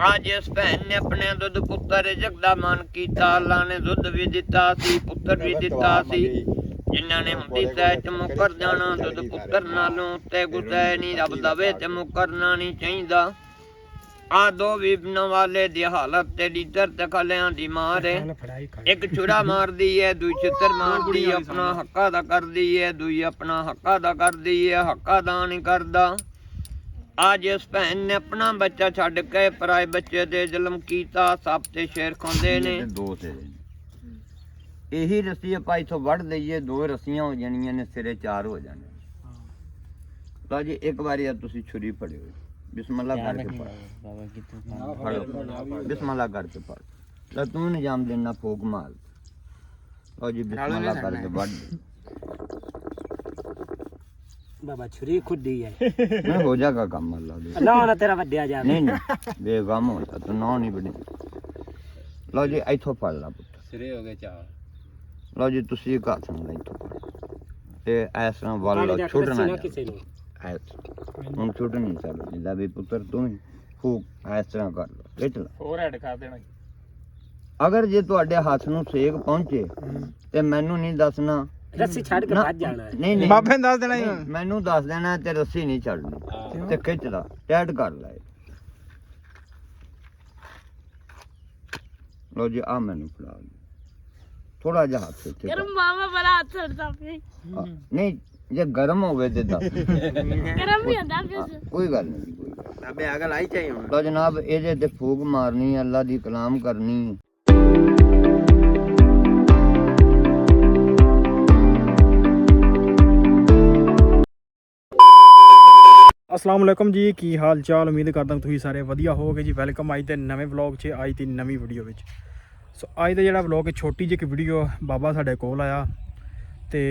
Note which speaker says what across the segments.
Speaker 1: आज इस भैन ने अपने दुध पुत्र जगदा मान कीता। अल्लाह ने दुध भी दिता सी, पुत्र भी दिता सी। जिन्हां ने हुंदी तै च मुकर जाना, दुध पुत्र नालों उत्ते गुस्सा नहीं। रब दवे ते मुकरना नहीं चाहिदा। आ दो विभन वाले दी हालत तेरी दर्द खलियां दी मार है। एक छुरा मार दी है, दुई छितर मार दी, अपना हक्का दा कर दी है, दुई अपना हक्का दा कर दी है, हक्का दा नहीं करदा। आज इस भैन ने अपना बच्चा छड्ड के पराए बच्चे दे जुल्म कीता। सप ते शेर खांदे ने दो ते यही रस्सी ਆਪਾਂ ਇਥੋਂ ਵੱਢ ਲਈਏ, ਦੋ ਰੱਸੀਆਂ ਹੋ ਜਾਣੀਆਂ ਨੇ, ਸਿਰੇ ਚਾਰ ਹੋ ਜਾਣੇ। ਲਓ ਜੀ ਇੱਕ ਵਾਰੀ ਆ ਤੁਸੀਂ ਛੁਰੀ ਫੜਿਓ, ਬਿਸਮਿਲ੍ਲਾ ਕਰਕੇ ਪੜੋ, ਬਿਸਮਿਲ੍ਲਾ ਕਰਕੇ ਪੜੋ। ਲੈ ਤੂੰ ਨਿਜ਼ਾਮ ਦੇਣਾ ਫੋਕ ਮਾਰ। ਲਓ ਜੀ ਬਿਸਮਿਲ੍ਲਾ ਕਰਕੇ ਵੱਢ।
Speaker 2: बाबा छुरी खुदी है
Speaker 1: नहीं हो जाएगा काम अल्लाह दे।
Speaker 2: ना ना तेरा वड्या जा
Speaker 1: नहीं नहीं बेगम होता तो ना नहीं बनी। लो जी इथों पढ़ ला पुत्र सिरे हो गए चार। लो जी तुसी एक हाथ संग इथों पढ़ ते ऐसा वाला छुड़ना किसी नु ऐसा हम छुड़ नहीं सकते। जिदा भी पुत्र तू ही फूक इस तरह कर लो, खिच लो और ऐड कर देना। अगर जे ਤੁਹਾਡੇ ਹੱਥ ਨੂੰ ਸੇਕ ਪਹੁੰਚੇ ਤੇ ਮੈਨੂੰ ਨਹੀਂ ਦੱਸਣਾ,
Speaker 2: रस्सी छाड़ के भाग जाना है।
Speaker 1: नहीं नहीं
Speaker 3: बाबे ने दस देना ही
Speaker 1: मैनू दस देना ते रस्सी नहीं छड़नी ते खिच ला, टाइट कर ले। लो जी आ मैनू फड़ा थोड़ा जा हाथ से
Speaker 4: गरम मामा बड़ा हाथ छड़ता पे
Speaker 1: नहीं जे गरम होवे ते दस
Speaker 4: गरम भी होता है
Speaker 1: कोई गल नहीं, कोई गल।
Speaker 3: अबे आगे लाई चाहिए हुन।
Speaker 1: लो जनाब एजे ते फूक मारनी, अल्लाह दी कलाम करनी।
Speaker 3: अस्सलाम वालेकुम जी, की हाल चाल? उम्मीद करदा तुसीं सारे वधिया होवोगे जी। वेलकम अज दे नवे व्लॉग 'च, अज दी नवी वीडियो विच। सो अज दा जिहड़ा व्लॉग छोटी जी वीडियो बाबा साडे कोल आया ते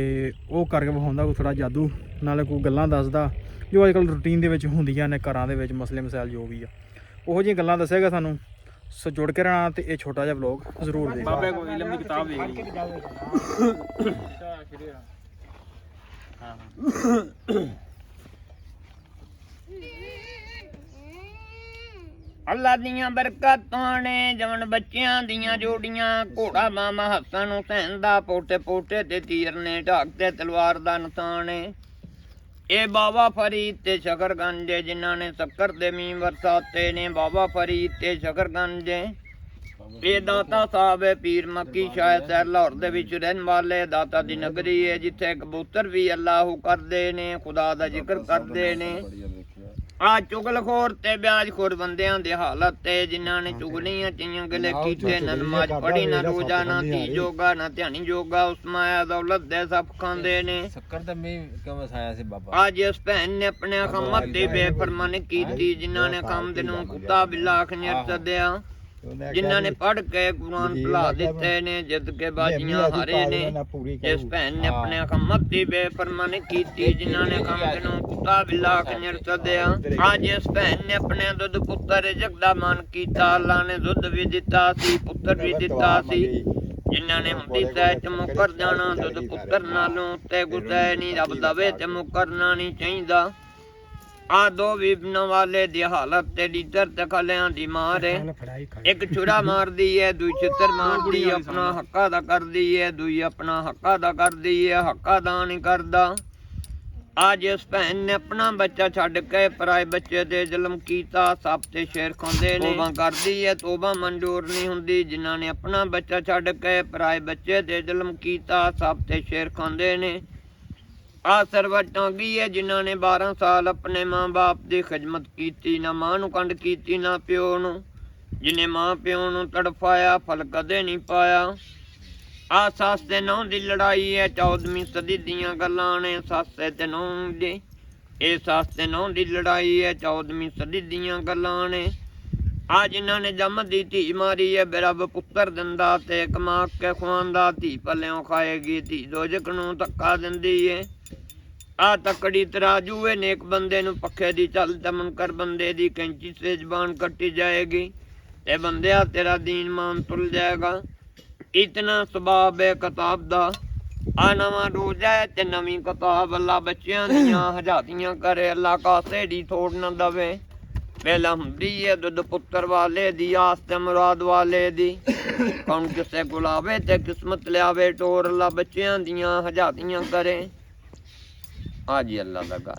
Speaker 3: ओह करके विखाउंदा कोई थोड़ा जादू, नाले कोई गल्लां दसदा जो अजकल रूटीन दे विच हुंदियां ने, घरां दे विच मसले मसाइल जो भी आ ओहो जिहियां गल्लां दस्सेगा सानूं। सो जुड़ के रहना ते इह छोटा जिहा व्लॉग जरूर देखो। बाबे कोई इल्म दी किताब देख
Speaker 1: अल्लाह दियां बरकतां ने जवन बच्चियां दियां जोड़ियां। घोड़ा मामा हसन हुसैन दा पोटे पोटे ते तीर ने, ढाक ते तलवार दा निशान है। ये बाबा फरीद ते शकरगंज जिन्हां ने शक्कर दे मीं बरसाते ने। बाबा फरीद ते शकरगंज ये दाता साहब है पीर मक्की शायद शहर लाहौर दे विच रहन वाले। दाता दी नगरी है जिथे कबूतर भी अल्लाह करदे ने, खुदा दा जिक्र करदे ने। आ चुगलखोर ते ब्याजखोर बंदियां दी हालत ते जिन्हां ने चुगलियां चीयां गले कीते, न नमाज पढ़ी, न रोजा, न धी जोगा, न ध्यानी जोगा। उस माया दौलत दे सब खांदे ने।
Speaker 5: शक्कर ते मैं क्यों वसाया सी बाबा।
Speaker 1: आज इस भैन ने अपने खमत दी बेफरमानी कीती, जिन्हां ने खमद नूं कुत्ता बिल्ला खंजर सद्दिया। जिन्हां ने पढ़ के कुरान भुला दिते ने, जिद के बाजियां हारे ने। इस भैन ने अपने खमत दी बेफरमानी कीती, जिन्हां ने खमद नूं कुत्ता बिल्ला खंजर सद्दिया। आज इस भैन ने अपने दुध पुत्र जगदा मान कीता। अल्लाह ने दुध भी दिता सी, पुत्र भी दिता सी। जिन्हां ने हुंदी तै च मुकर जाना, दुध पुत्र नालों उत्ते गुस्सा नहीं। रब दवे ते मुकरना नहीं चाहिदा। आ दो विभन वाले दी हालत तेरी दर्द खलियां दी मार है। एक छुरा मार दी है, दुई छितर मार दी, अपना हक्का दा कर दी है, दुई अपना हक्का दा कर दी है, हक्का दा नहीं करदा। आज इस भैन ने अपना बच्चा छड्ड के पराए बच्चे दे जुल्म कीता। सप ते शेर खांदे ने। तौबा करदी है, तौबा मंजूर नहीं हुंदी। जिन्हां ने अपना बच्चा छड्ड के पराए बच्चे दे जुल्म कीता, सप ते शेर खांदे ने। आ सरवट टांगी है जिन्हां ने 12 साल अपने मां बाप की खिदमत की, ना मां नूं कंड कीती ना प्यो नूं। जिन्हें मां प्यो नूं तड़फाया फल कदे नहीं पाया। आ सस ते नौं दी लड़ाई है, 14वीं सदी दियां गल्लां ने। सस ते नौं दी ए सस ते नौं दी लड़ाई है, 14वीं सदी दियां गल्लां ने। आ जिन्हां ने जम दी धी मारी है, बेरब पुत्तर दिंदा ते कमा के खुआंदा। धी पल्लियों खाएगी, धी दोजक नूं धक्का दिंदी है। आ तकड़ी तराजू है, नेक बंदे नूं पखे दी चल ते मुनकर बंदे दी कैंची से जबान कट्टी जाएगी। ते बंदिया तेरा दीन मान तुल जाएगा। इतना सबाब है किताब दा। आ नवा रोज है ते नवीं किताब। अल्लाह बच्चियां दियां हजातियां करे, अल्लाह कासे दी थोड़ न दवे। ਪਹਿਲਾਂ ਹੁੰਦੀ ਏ ਦੁੱਧ ਪੁੱਤਰ ਵਾਲੇ ਦੀ ਆਸ ਤੇ ਮੁਰਾਦ ਵਾਲੇ ਦੀ ਕੌਣ ਕਿਸੇ ਕੋਲ ਆਵੇ ਤੇ ਕਿਸਮਤ ਲਿਆਵੇ ਟੋਰ ਅੱਲਾ ਬੱਚਿਆਂ ਦੀਆਂ ਹਜ਼ਾਤੀਆਂ ਕਰੇ ਹਾਜੀ ਅੱਲਾ ਦਾ ਘਰ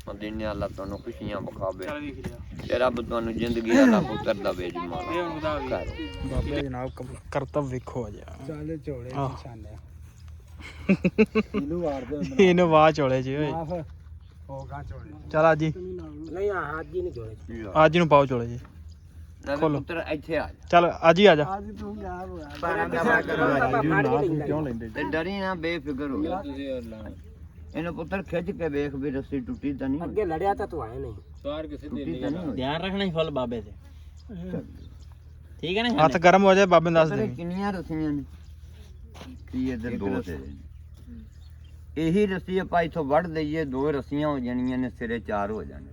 Speaker 1: ਮਦੀਨੇ ਅੱਲਾ ਤੁਹਾਨੂੰ ਖੁਸ਼ੀਆਂ ਬਖਾਵੇ ਤੇ ਰੱਬ ਤੁਹਾਨੂੰ ਜ਼ਿੰਦਗੀ ਅੱਲਾ ਪੁੱਤਰ ਦਵੇ ਜੀ ਮਾਲਾ
Speaker 3: ਬਾਬਾ ਜਨਾਬ ਕਰਤਵ ਵੇਖੋ ਅਜਾ
Speaker 2: ਚਾਲੇ ਝੋਲੇ ਨਿਸ਼ਾਨੇ
Speaker 3: ਇਹਨੂੰ ਵਾਹ ਚੋਲੇ ਜੀ ਓਏ
Speaker 2: ਹੋਗਾ ਝੋਲੇ
Speaker 3: ਚਲ ਅੱਜ ਹੀ
Speaker 2: ਨਹੀਂ ਆ ਹੱਥ ਜੀ ਨਹੀਂ ਝੋਲੇ
Speaker 3: ਅੱਜ ਨੂੰ ਪਾਓ ਚੋਲੇ ਜੀ
Speaker 1: ਨਵੇਂ ਪੁੱਤਰ ਇੱਥੇ ਆ ਜਾ
Speaker 3: ਚਲ ਅੱਜ ਹੀ ਆ ਜਾ
Speaker 2: ਕਿਉਂ
Speaker 1: ਤੇ ਡਰੀ ਨਾ ਬੇਫਿਕਰ ਹੋ ਜਾ ਇਹਨੂੰ ਪੁੱਤਰ ਖਿੱਚ ਕੇ ਵੇਖ ਵੀ ਰੱਸੀ ਟੁੱਟੀ ਤਾਂ ਨਹੀਂ
Speaker 2: ਅੱਗੇ ਲੜਿਆ ਤਾਂ ਤੂੰ ਆਇਆ ਨਹੀਂ
Speaker 5: ਸਵਾਰ ਕਿਸੇ ਦੇ
Speaker 1: ਟੁੱਟੀ ਤਾਂ ਨਹੀਂ
Speaker 5: ਧਿਆਨ ਰੱਖਣਾ ਹੀ ਫੁੱਲ ਬਾਬੇ ਤੇ ਠੀਕ ਹੈ ਨਾ
Speaker 3: ਹੱਥ ਗਰਮ ਹੋ ਜਾਏ ਬਾਬੇ ਨੂੰ ਦੱਸ ਦੇ
Speaker 1: ਕਿੰਨੀਆਂ ਰੱਸੀਆਂ ਨੇ ਕੀ ਇਧਰ ਦੋ ਤੇ ਇਹੀ ਰੱਸੀ ਆਪਾਂ ਇੱਥੋਂ ਵੱਢ ਦਈਏ ਦੋ ਰੱਸੀਆਂ ਹੋ ਜਾਣੀਆਂ ਨੇ ਸਿਰੇ ਚਾਰ ਹੋ ਜਾਣੇ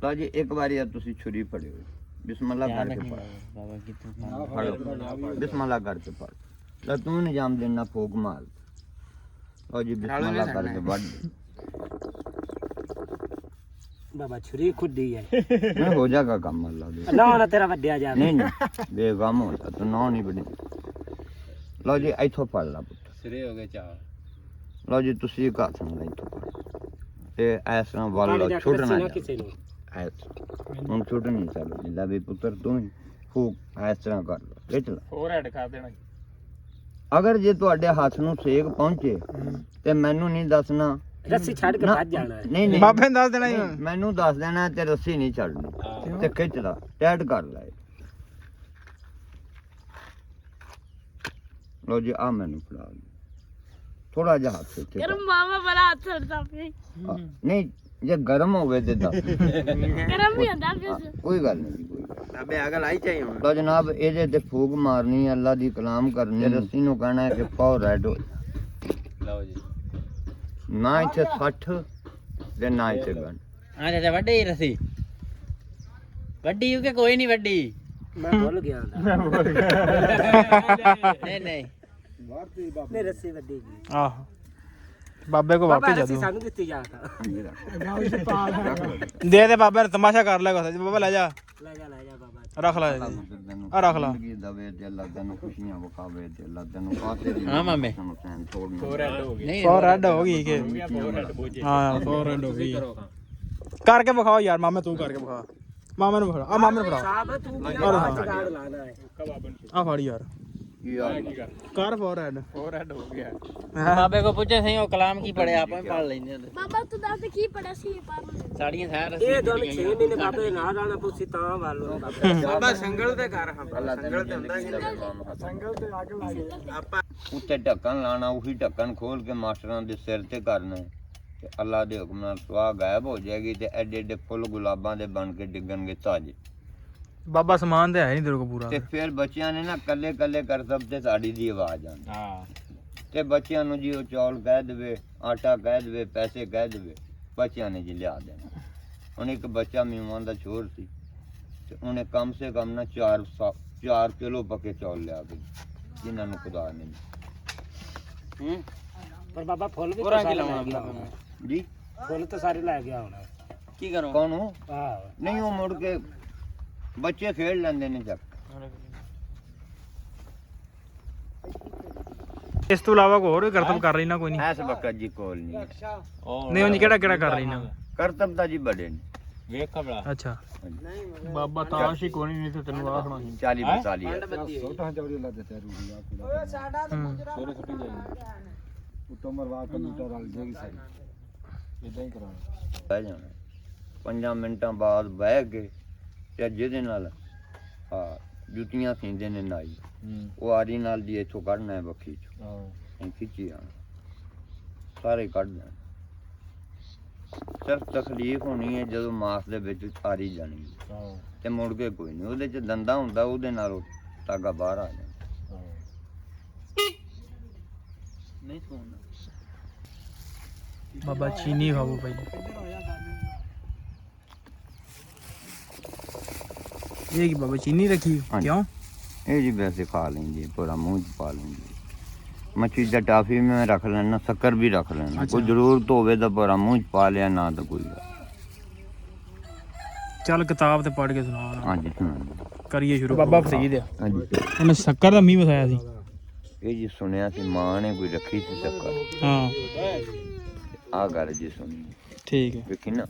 Speaker 1: ਤਾਂ ਜੀ ਇੱਕ ਵਾਰੀ ਆ ਤੁਸੀਂ ਛੁਰੀ ਫੜਿਓ ਬਿਸਮਿਲ੍ਲਾ ਕਰਕੇ ਪੜ
Speaker 5: ਬਾਬਾ ਕਿਤੋਂ
Speaker 1: ਫੜੋ ਬਿਸਮਿਲ੍ਲਾ ਕਰਕੇ ਪੜ ਲੈ ਤੂੰ ਨਿਜ਼ਾਮ ਦੇਣਾ ਫੋਕ ਮਾਰ ਲਓ ਜੀ ਬਿਸਮਿਲ੍ਲਾ ਕਰਕੇ ਵੱਢ
Speaker 2: ਬਾਬਾ ਛੁਰੀ ਖੁੱਡੀ ਹੈ
Speaker 1: ਨਹੀਂ ਹੋ ਜਾਏਗਾ ਕੰਮ ਅੱਲਾ ਦੇ
Speaker 2: ਨਾ ਨਾ ਤੇਰਾ ਵੱਡਿਆ ਜਾਵੇ
Speaker 1: ਨਹੀਂ ਨਹੀਂ ਬੇਗਮ ਹੋ ਜਾ ਤੂੰ ਨਾ ਨਹੀਂ ਬਣੀ ਲਓ ਜੀ ਇੱਥੋਂ ਪੜ ਲਾ ਪੁੱਤ
Speaker 5: ਸਿਰੇ ਹੋ ਗਏ ਚਾਰ
Speaker 1: ਲਓ ਜੀ ਤੁਸੀਂ ਇੱਕ ਹੱਥ ਨਾਲ ਇੱਥੋਂ ਪੜ ਤੇ ਐਸ ਤਰ੍ਹਾਂ ਵੱਲ ਛੁੱਟਣਾ
Speaker 2: ਨਾ ਕਿਸੇ ਨੂੰ
Speaker 1: ਐਸ ਹੁਣ ਛੁੱਟ ਨਹੀਂ ਸਕਦਾ ਜਿੱਦਾਂ ਵੀ ਪੁੱਤਰ ਤੂੰ ਹੀ ਫੂਕ ਇਸ ਤਰ੍ਹਾਂ ਕਰ ਲਓ ਖਿੱਚ ਲਾ
Speaker 5: ਹੋਰ ਐਡ ਕਰ ਦੇਣਾ
Speaker 1: ਅਗਰ ਜੇ ਤੁਹਾਡੇ ਹੱਥ ਨੂੰ ਸੇਕ ਪਹੁੰਚੇ ਤੇ ਮੈਨੂੰ ਨਹੀਂ ਦੱਸਣਾ
Speaker 2: ਰੱਸੀ ਛੱਡ ਕੇ ਭੱਜ ਜਾਣਾ ਹੈ
Speaker 1: ਨਹੀਂ ਨਹੀਂ
Speaker 3: ਬਾਬੇ ਨੂੰ ਦੱਸ ਦੇਣਾ ਹੀ
Speaker 1: ਮੈਨੂੰ ਦੱਸ ਦੇਣਾ ਤੇ ਰੱਸੀ ਨਹੀਂ ਛੱਡਣੀ ਤੇ ਖਿੱਚ ਲਾ ਟਾਈਟ ਕਰ ਲੈ ਲੋ ਜੀ ਆ ਮੈਨੂੰ ਫੜਾ ਥੋੜਾ ਜਿਹਾ ਹੱਥ ਇੱਥੇ
Speaker 4: ਗਰਮ ਮਾਮਾ ਬੜਾ ਹੱਥ ਛੱਡਦਾ ਪਿਆ
Speaker 1: ਨਹੀਂ ਜੇ ਗਰਮ ਹੋਵੇ ਤੇ ਦੱਸ
Speaker 4: ਗਰਮ ਵੀ ਹੁੰਦਾ ਪਿਆ
Speaker 1: ਕੋਈ ਗੱਲ ਨਹੀਂ ਕੋਈ
Speaker 5: ਬਾਬੇ ਅਗਲ ਆਈ ਚਾਹੀ ਹੁਣ
Speaker 1: ਲੋ ਜਨਾਬ ਇਹਦੇ ਤੇ ਫੂਕ ਮਾਰਨੀ ਹੈ ਅੱਲਾ ਦੀ ਕਲਾਮ ਕਰਨੀ ਹੈ ਰੱਸੀ ਨੂੰ ਕਹਿਣਾ ਹੈ ਕਿ ਪਾਓ ਰੈਡ ਹੋ
Speaker 5: ਲਓ ਜੀ
Speaker 1: ਨਾ ਇੱਥੇ 60 ਤੇ ਨਾ ਇੱਥੇ ਗਣ
Speaker 5: ਆ ਜਾ ਵੱਡੀ ਰਸੀ ਵੱਡੀ ਕਿ ਕੋਈ ਨਹੀਂ ਵੱਡੀ
Speaker 2: ਮੈਂ ਭੁੱਲ ਗਿਆ
Speaker 5: ਨਹੀਂ ਨਹੀਂ
Speaker 2: ਨਹੀਂ ਰੱਸੀ ਵੱਡੀ ਜੀ
Speaker 3: ਆਹ ਬਾਬੇ ਕੋ
Speaker 2: ਬਾਬਾ
Speaker 3: ਵਾਪਸ ਜਾ
Speaker 2: ਰੱਸੀ
Speaker 3: ਦੂੰ
Speaker 2: ਸਾਨੂੰ ਦਿੱਤੀ ਜਾ ਤਾ
Speaker 3: ਦੇ ਦੇ ਬਾਬੇ ਨੇ ਤਮਾਸ਼ਾ ਕਰ ਲੈ ਕੋ ਬਾਬਾ ਲੈ ਜਾ
Speaker 2: ਲੈ ਜਾ ਬਾਬਾ
Speaker 3: ਰੱਖ ਲੈ ਆ ਰੱਖ ਲਾ
Speaker 1: ਜ਼ਿੰਦਗੀ ਦਵੇ ਤੇ ਅੱਲਾ ਤੈਨੂੰ ਖੁਸ਼ੀਆਂ ਵਿਖਾਵੇ ਤੇ ਅੱਲਾ ਤੈਨੂੰ ਕਾਤੇ ਦੀ
Speaker 5: ਹਾਂ ਮਾਮੇ
Speaker 1: ਹੁਸੈਨ ਤੋੜਨਾ
Speaker 5: ਨਹੀਂ
Speaker 3: 100 ਰੈਡ ਹੋ ਗਈ ਕਿ ਹਾਂ 100 ਰੈਡ ਹੋ ਗਈ ਕਰਕੇ ਵਿਖਾਓ ਯਾਰ ਮਾਮੇ ਤੂੰ ਕਰਕੇ ਵਿਖਾ ਮਾਮੇ ਨੂੰ ਫੜਾ ਆ ਮਾਮੇ ਨੂੰ ਫੜਾ
Speaker 2: ਸਾਬ ਤੂੰ ਗਾੜ ਲਾਣਾ ਹੈ
Speaker 3: ਆ ਫੜ ਯਾਰ
Speaker 1: ਕੀ ਯਾਰ
Speaker 3: ਕਰ 4 ਰੈਡ
Speaker 5: ਬਾਬੇ ਕੋ ਪੁੱਛੇ ਸਹੀ ਉਹ ਕਲਾਮ ਕੀ ਪੜਿਆ ਆਪਾਂ ਵੀ ਪੜ ਲੈਂਦੇ ਹੁੰਦੇ
Speaker 4: ਬਾਬਾ ਤੂੰ ਦੱਸ ਕੀ ਪੜਾ ਸੀ ਪਰ
Speaker 5: ਸਾੜੀਆਂ ਸਾਰ
Speaker 2: ਇਹ ਦੋਨ 6 ਮਹੀਨੇ ਬਾਬੇ ਦੇ ਨਾਲ ਆਣਾ ਪੁੱਛੀ ਤਾਂ ਵੱਲ
Speaker 5: ਬਾਬਾ ਸੰਗਲ ਤੇ ਕਰ
Speaker 1: ਅੱਲਾ ਸੰਗਲ ਤੇ ਹੁੰਦਾ ਸੰਗਲ ਤੇ ਅੱਗ ਲੱਗ ਆਪਾਂ ਉੱਤੇ ਢੱਕਣ ਲਾਣਾ ਉਹੀ ਢੱਕਣ ਖੋਲ ਕੇ ਮਾਸਟਰਾਂ ਦੇ ਸਿਰ ਤੇ ਕਰਨਾ ਤੇ ਅੱਲਾ ਦੇ ਹੁਕਮ ਨਾਲ ਸਵਾਹ ਗਾਇਬ ਹੋ ਜਾਏਗੀ ਤੇ ਐਡੇ ਐਡੇ ਫੁੱਲ ਗੁਲਾਬਾਂ ਦੇ ਬਣ ਕੇ ਡਿੱਗਣਗੇ ਤਾਜੇ
Speaker 3: ਬਾਬਾ ਸਮਾਨ ਤੇ ਹੈ ਨਹੀਂ ਤੇਰੇ ਕੋ ਪੂਰਾ
Speaker 1: ਤੇ ਫਿਰ ਬੱਚਿਆਂ ਨੇ ਨਾ ਕੱਲੇ ਕੱਲੇ ਕਰ ਸਭ ਤੇ ਸਾੜੀ ਦੀ ਆਵਾਜ਼ ਆਉਂਦੀ
Speaker 5: ਹਾਂ
Speaker 1: ਤੇ ਬੱਚਿਆਂ ਨੂੰ ਜੀ ਉਹ ਚੌਲ ਕਹਿ ਦੇਵੇ ਆਟਾ ਕਹਿ ਦੇਵੇ ਪੈਸੇ ਕਹਿ ਦੇਵੇ ਬੱਚਿਆਂ ਨੇ ਜੀ ਲਿਆ ਦੇਣਾ ਹੁਣ ਇੱਕ ਬੱਚਾ ਮਹਿਮਾਨ ਦਾ ਛੋਰ ਸੀ ਤੇ ਉਹਨੇ ਕਮ ਸੇ ਕਮ ਨਾ 4 ਕਿਲੋ ਪੱਕੇ ਚੌਲ ਲਿਆ ਕੇ ਜਿਨ੍ਹਾਂ ਨੂੰ ਖੁਦਾ ਨੇ
Speaker 2: ਪਰ ਬਾਬਾ ਫੁੱਲ ਵੀ
Speaker 5: ਪੂਰਾ ਕੀ ਲਾਉਣਾ
Speaker 1: ਜੀ
Speaker 2: ਫੁੱਲ ਤਾਂ ਸਾਰੇ ਲੈ ਗਿਆ ਹੁਣ
Speaker 5: ਕੀ ਕਰੋ
Speaker 1: ਕੌਣ ਉਹ
Speaker 2: ਆਹ
Speaker 1: ਨਹੀਂ ਉਹ ਮੁੜ ਕੇ ਬੱਚੇ ਖੇਡ ਲੈਂਦੇ ਨੇ ਚੱਕ
Speaker 3: ਇਸ ਤੋਂ ਇਲਾਵਾ ਕੋਈ ਹੋਰ ਕਰਤਬ ਕਰ ਰਹੀ ਨਾ ਕੋਈ ਨਹੀਂ
Speaker 1: ਐਸ ਵਕਤ ਜੀ ਕੋਲ ਨਹੀਂ
Speaker 3: ਨਹੀਂ ਉਂਝ ਕਿਹੜਾ ਕਿਹੜਾ ਕਰ ਰਹੀ ਨਾ
Speaker 1: ਕਰਤਬ ਦਾ ਜੀ ਬੜੇ ਨੇ
Speaker 5: ਵੇਖ ਕਬਲਾ
Speaker 3: ਅੱਛਾ ਬਾਬਾ ਤਾਸ਼ ਹੀ ਕੋਈ ਨਹੀਂ ਤੇ ਤੈਨੂੰ ਆਹ ਸੁਣਾ
Speaker 1: 40 45
Speaker 5: ਛੋਟਾ ਚੌੜੀ ਲਾ ਦਿੱਤਾ ਰੂੜੀ ਆ ਪੂਰਾ ਸੋਰੇ ਛੁੱਟੀ ਜਾਈ ਉਤੋਂ ਮਰਵਾ ਕੰਪਿਊਟਰ ਵਾਲ ਜੇਗੀ ਸਾਰੀ ਇਦਾਂ ਹੀ ਕਰਾਉਣਾ
Speaker 1: ਬਹਿ ਜਾਣਾ 5 ਮਿੰਟਾਂ ਬਾਅਦ ਬਹਿ ਕੇ ਤੇ ਜਿਹਦੇ ਨਾਲ ਜੁੱਤੀਆਂ ਸੀਂਦੇ ਨੇ ਨਾਈ ਉਹ ਆਰੀ ਨਾਲ ਦੀ ਇੱਥੋਂ ਕੱਢਣਾ ਹੈ ਬੱਖੀ ਚੋਂ ਖਿੱਚੀ ਆਣਾ ਸਾਰੇ ਕੱਢ ਦੇਣ ਸਿਰਫ ਤਕਲੀਫ ਹੋਣੀ ਹੈ ਜਦੋਂ ਮਾਸ ਦੇ ਵਿੱਚ ਆਰੀ ਜਾਣੀ ਤੇ ਮੁੜ ਕੇ ਕੋਈ ਨਹੀਂ ਉਹਦੇ ਚ ਦੰਦਾ ਹੁੰਦਾ ਉਹਦੇ ਨਾਲ ਉਹ ਧਾਗਾ ਬਾਹਰ ਆ ਜਾਂਦਾ
Speaker 5: ਨਹੀਂ ਸੁਣਨਾ
Speaker 3: ਬਾਬਾ ਚੀਨੀ ਖਾਓ ਭਾਈ ਇਹ ਕੀ ਬਾਬਾ ਚੀਨੀ ਰੱਖੀ ਕਿਉਂ
Speaker 1: ਇਹ ਜੀ ਵੈਸੇ ਖਾ ਲੈਂਦੀ ਪੂਰਾ ਮੂੰਹ ਚ ਪਾ ਲੈਂਦੀ ਮੱਛੀ ਦਾ ਟਾਫੀ ਮੈਂ ਰੱਖ ਲੈਣਾ ਸ਼ੱਕਰ ਵੀ ਰੱਖ ਲੈਣਾ ਕੋਈ ਜ਼ਰੂਰਤ ਹੋਵੇ ਤਾਂ ਪੂਰਾ ਮੂੰਹ ਚ ਪਾ ਲਿਆ ਨਾ ਤਾਂ ਕੋਈ
Speaker 3: ਚੱਲ ਕਿਤਾਬ ਤੇ ਪੜ੍ਹ ਕੇ ਸੁਣਾ
Speaker 1: ਹਾਂਜੀ
Speaker 3: ਕਰੀਏ ਸ਼ੁਰੂ ਬਾਬਾ ਫਰੀਦ ਆ
Speaker 1: ਹਾਂਜੀ
Speaker 3: ਉਹਨੇ ਸ਼ੱਕਰ ਦਾ ਮੀਂਹ ਵਸਾਇਆ ਸੀ
Speaker 1: ਇਹ ਜੀ ਸੁਣਿਆ ਸੀ ਮਾਂ ਨੇ ਕੋਈ ਰੱਖੀ ਸੀ ਸ਼ੱਕਰ
Speaker 3: ਹਾਂ
Speaker 1: ਆ ਗੱਲ ਜੀ ਸੁਣੀ
Speaker 3: ਠੀਕ ਹੈ
Speaker 1: ਵੇਖੀ ਨਾ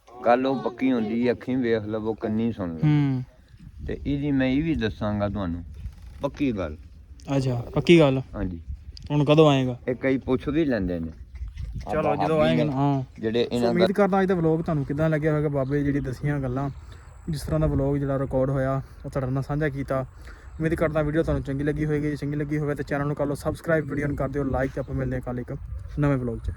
Speaker 1: ਗੱਲ ਉਹ ਪੱਕੀ ਹੁੰਦੀ ਅੱਖੀਂ ਵੇਖ ਲਵੋ ਕੰਨੀ ਸੁਣ ਲਓ
Speaker 3: ਹੂੰ
Speaker 1: ਤੇ ਇਹਦੀ ਮੈਂ ਇਹ ਵੀ ਦੱਸਾਂਗਾ ਤੁਹਾਨੂੰ ਪੱਕੀ ਗੱਲ
Speaker 3: ਅੱਛਾ ਪੱਕੀ ਗੱਲ
Speaker 1: ਹਾਂਜੀ
Speaker 3: ਹੁਣ ਕਦੋਂ ਆਏਗਾ
Speaker 1: ਇਹ ਕਈ ਪੁੱਛ ਵੀ ਲੈਂਦੇ ਨੇ
Speaker 3: ਚਲੋ ਜਦੋਂ ਆਏਗਾ ਨਾ ਹਾਂ
Speaker 1: ਜਿਹੜੇ
Speaker 3: ਸੋ
Speaker 1: ਇਹਨਾਂ
Speaker 3: ਉਮੀਦ ਕਰਦਾ ਅੱਜ ਦਾ ਵਲੌਗ ਤੁਹਾਨੂੰ ਕਿੱਦਾਂ ਲੱਗਿਆ ਹੋਵੇਗਾ ਬਾਬੇ ਜਿਹੜੀ ਦੱਸੀਆਂ ਗੱਲਾਂ ਜਿਸ ਤਰ੍ਹਾਂ ਦਾ ਵਲੌਗ ਜਿਹੜਾ ਰਿਕਾਰਡ ਹੋਇਆ ਉਹ ਤੁਹਾਡੇ ਨਾਲ ਸਾਂਝਾ ਕੀਤਾ ਉਮੀਦ ਕਰਦਾ ਵੀਡੀਓ ਤੁਹਾਨੂੰ ਚੰਗੀ ਲੱਗੀ ਹੋਵੇਗੀ ਜੇ ਚੰਗੀ ਲੱਗੀ ਹੋਵੇ ਤਾਂ ਚੈਨਲ ਨੂੰ ਕਰ ਲਓ ਸਬਸਕ੍ਰਾਈਬ ਵੀਡੀਓ ਨੂੰ ਕਰ ਦਿਓ ਲਾਈਕ ਤੇ ਆਪਾਂ ਮਿਲਦੇ ਹਾਂ ਕੱਲ੍ਹ ਇੱਕ ਨਵੇਂ ਵਲੌਗ 'ਚ